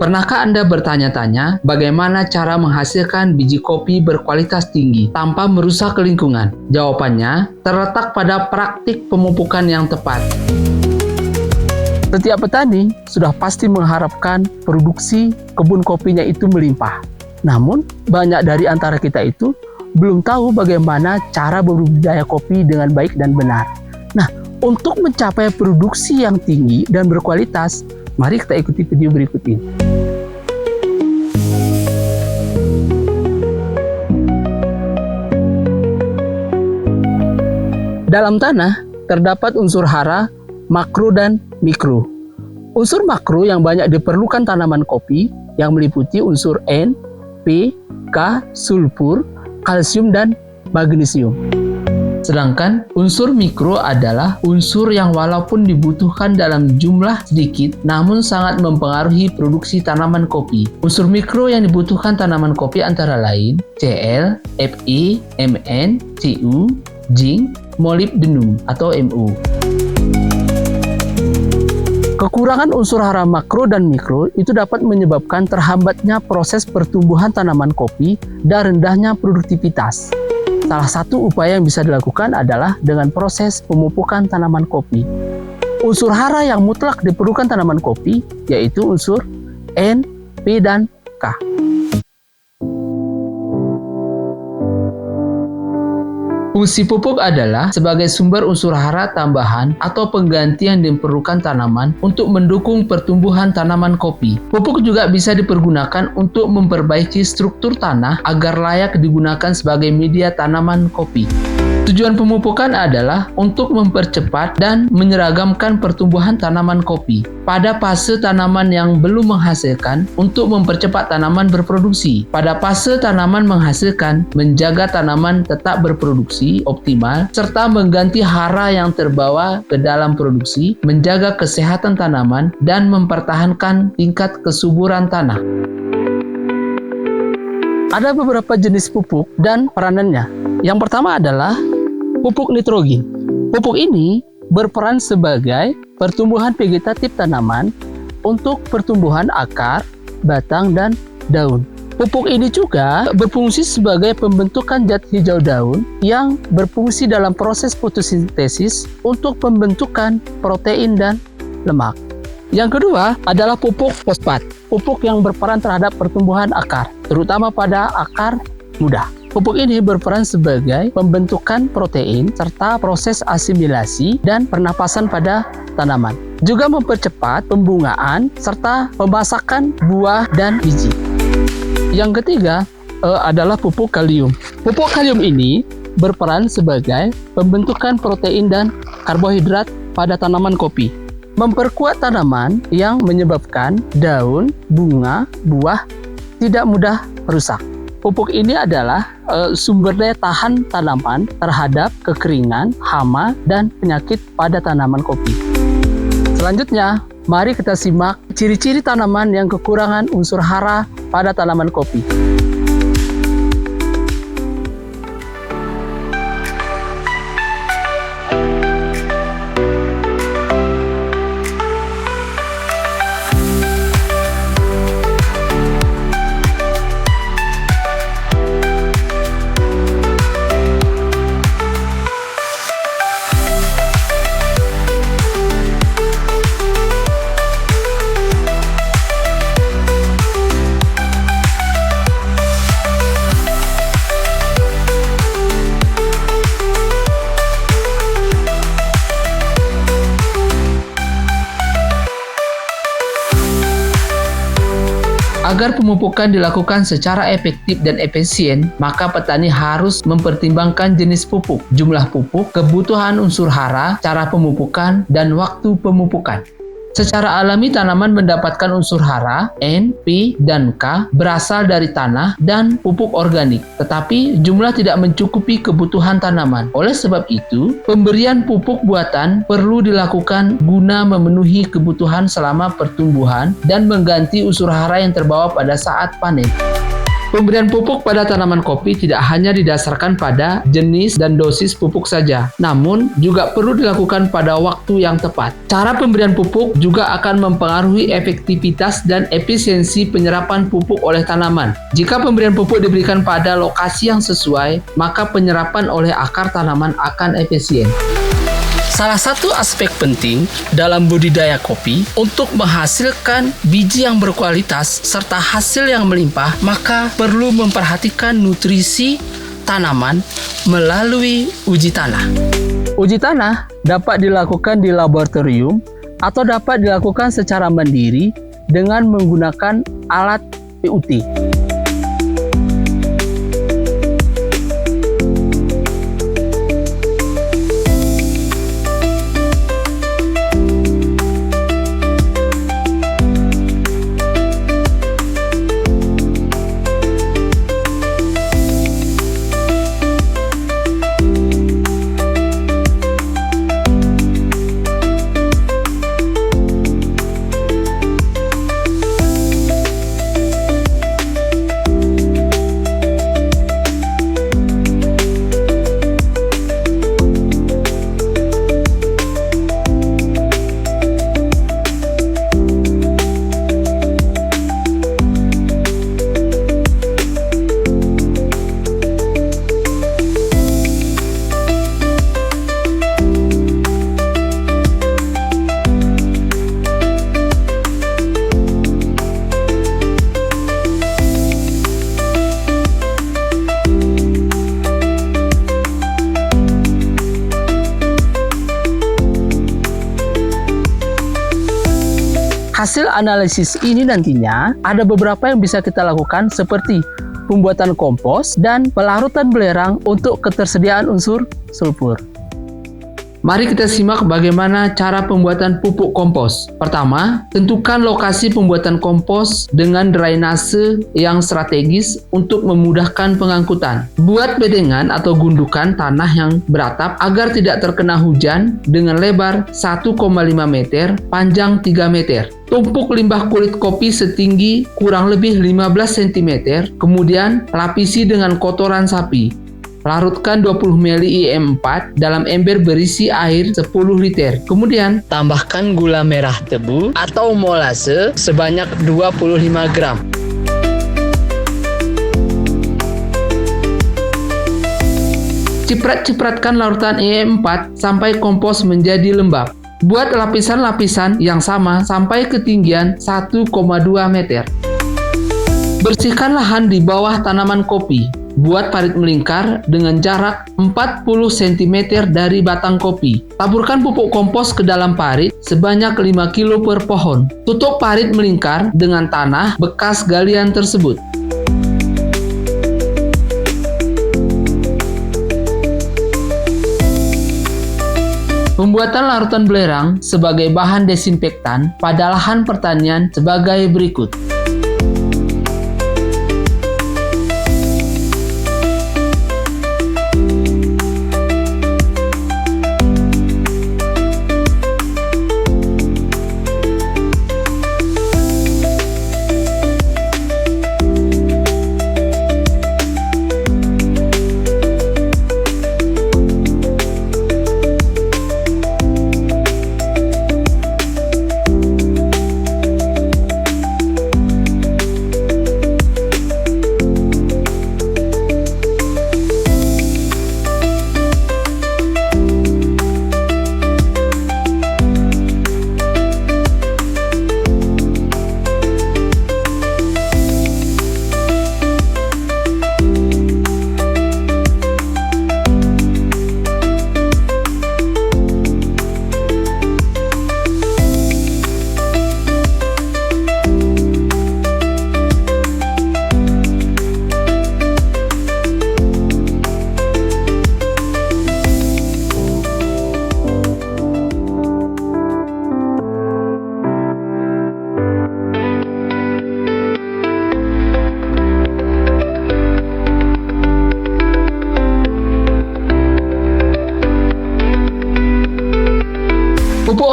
Pernahkah Anda bertanya-tanya bagaimana cara menghasilkan biji kopi berkualitas tinggi tanpa merusak lingkungan? Jawabannya terletak pada praktik pemupukan yang tepat. Setiap petani sudah pasti mengharapkan produksi kebun kopinya itu melimpah. Namun, banyak dari antara kita itu belum tahu bagaimana cara berbudidaya kopi dengan baik dan benar. Nah, untuk mencapai produksi yang tinggi dan berkualitas, mari kita ikuti video berikut ini. Dalam tanah, terdapat unsur hara, makro dan mikro. Unsur makro yang banyak diperlukan tanaman kopi yang meliputi unsur N, P, K, sulfur, kalsium, dan magnesium. Sedangkan unsur mikro adalah unsur yang walaupun dibutuhkan dalam jumlah sedikit namun sangat mempengaruhi produksi tanaman kopi. Unsur mikro yang dibutuhkan tanaman kopi antara lain Cl, Fe, Mn, Cu, zinc, molybdenum atau Mu. Kekurangan unsur hara makro dan mikro itu dapat menyebabkan terhambatnya proses pertumbuhan tanaman kopi dan rendahnya produktivitas. Salah satu upaya yang bisa dilakukan adalah dengan proses pemupukan tanaman kopi. Unsur hara yang mutlak diperlukan tanaman kopi yaitu unsur N, P, dan K. Fungsi pupuk adalah sebagai sumber unsur hara tambahan atau pengganti yang diperlukan tanaman untuk mendukung pertumbuhan tanaman kopi. Pupuk juga bisa dipergunakan untuk memperbaiki struktur tanah agar layak digunakan sebagai media tanaman kopi. Tujuan pemupukan adalah untuk mempercepat dan menyeragamkan pertumbuhan tanaman kopi pada fase tanaman yang belum menghasilkan untuk mempercepat tanaman berproduksi. Pada fase tanaman menghasilkan, menjaga tanaman tetap berproduksi optimal serta mengganti hara yang terbawa ke dalam produksi, menjaga kesehatan tanaman dan mempertahankan tingkat kesuburan tanah. Ada beberapa jenis pupuk dan peranannya. Yang pertama adalah pupuk nitrogen. Pupuk ini berperan sebagai pertumbuhan vegetatif tanaman untuk pertumbuhan akar, batang, dan daun. Pupuk ini juga berfungsi sebagai pembentukan zat hijau daun yang berfungsi dalam proses fotosintesis untuk pembentukan protein dan lemak. Yang kedua adalah pupuk fosfat. Pupuk yang berperan terhadap pertumbuhan akar, terutama pada akar muda. Pupuk ini berperan sebagai pembentukan protein serta proses asimilasi dan pernapasan pada tanaman. Juga mempercepat pembungaan serta pemasakan buah dan biji. Yang ketiga adalah pupuk kalium. Pupuk kalium ini berperan sebagai pembentukan protein dan karbohidrat pada tanaman kopi. Memperkuat tanaman yang menyebabkan daun, bunga, buah tidak mudah rusak. Pupuk ini adalah sumber daya tahan tanaman terhadap kekeringan, hama, dan penyakit pada tanaman kopi. Selanjutnya, mari kita simak ciri-ciri tanaman yang kekurangan unsur hara pada tanaman kopi. Agar pemupukan dilakukan secara efektif dan efisien, maka petani harus mempertimbangkan jenis pupuk, jumlah pupuk, kebutuhan unsur hara, cara pemupukan, dan waktu pemupukan. Secara alami tanaman mendapatkan unsur hara, N, P, dan K berasal dari tanah dan pupuk organik, tetapi jumlah tidak mencukupi kebutuhan tanaman. Oleh sebab itu, pemberian pupuk buatan perlu dilakukan guna memenuhi kebutuhan selama pertumbuhan dan mengganti unsur hara yang terbawa pada saat panen. Pemberian pupuk pada tanaman kopi tidak hanya didasarkan pada jenis dan dosis pupuk saja, namun juga perlu dilakukan pada waktu yang tepat. Cara pemberian pupuk juga akan mempengaruhi efektivitas dan efisiensi penyerapan pupuk oleh tanaman. Jika pemberian pupuk diberikan pada lokasi yang sesuai, maka penyerapan oleh akar tanaman akan efisien. Salah satu aspek penting dalam budidaya kopi untuk menghasilkan biji yang berkualitas serta hasil yang melimpah, maka perlu memperhatikan nutrisi tanaman melalui uji tanah. Uji tanah dapat dilakukan di laboratorium atau dapat dilakukan secara mandiri dengan menggunakan alat PUT. Hasil analisis ini nantinya ada beberapa yang bisa kita lakukan seperti pembuatan kompos dan pelarutan belerang untuk ketersediaan unsur sulfur. Mari kita simak bagaimana cara pembuatan pupuk kompos. Pertama, tentukan lokasi pembuatan kompos dengan drainase yang strategis untuk memudahkan pengangkutan. Buat bedengan atau gundukan tanah yang beratap agar tidak terkena hujan dengan lebar 1,5 meter, panjang 3 meter. Tumpuk limbah kulit kopi setinggi kurang lebih 15 cm, kemudian lapisi dengan kotoran sapi. Larutkan 20 ml IM4 dalam ember berisi air 10 liter. Kemudian, tambahkan gula merah tebu atau molase sebanyak 25 gram. Ciprat-cipratkan larutan IM4 sampai kompos menjadi lembab. Buat lapisan-lapisan yang sama sampai ketinggian 1,2 meter. Bersihkan lahan di bawah tanaman kopi. Buat parit melingkar dengan jarak 40 cm dari batang kopi. Taburkan pupuk kompos ke dalam parit sebanyak 5 kg per pohon. Tutup parit melingkar dengan tanah bekas galian tersebut. Pembuatan larutan belerang sebagai bahan desinfektan pada lahan pertanian sebagai berikut.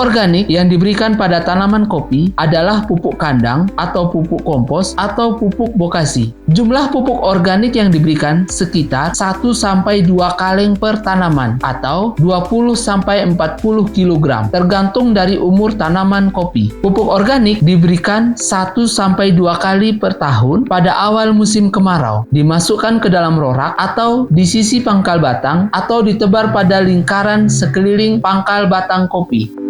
organik yang diberikan pada tanaman kopi adalah pupuk kandang atau pupuk kompos atau pupuk bokasi. Jumlah pupuk organik yang diberikan sekitar 1-2 kaleng per tanaman atau 20-40 kg tergantung dari umur tanaman kopi. Pupuk organik diberikan 1-2 kali per tahun pada awal musim kemarau, dimasukkan ke dalam rorak atau di sisi pangkal batang atau ditebar pada lingkaran sekeliling pangkal batang kopi.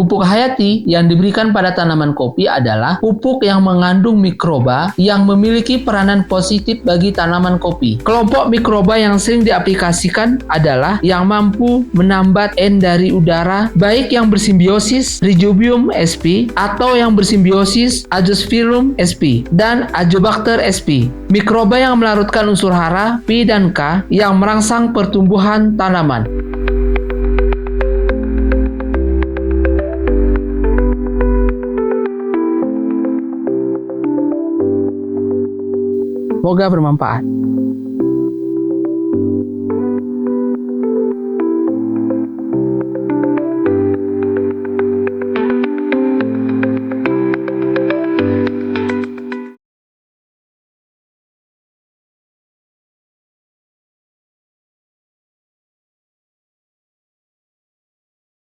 Pupuk hayati yang diberikan pada tanaman kopi adalah pupuk yang mengandung mikroba yang memiliki peranan positif bagi tanaman kopi. Kelompok mikroba yang sering diaplikasikan adalah yang mampu menambat N dari udara, baik yang bersimbiosis Rhizobium sp atau yang bersimbiosis Azosphyllum sp dan Azobacter sp. Mikroba yang melarutkan unsur hara, P dan K yang merangsang pertumbuhan tanaman. Semoga bermanfaat.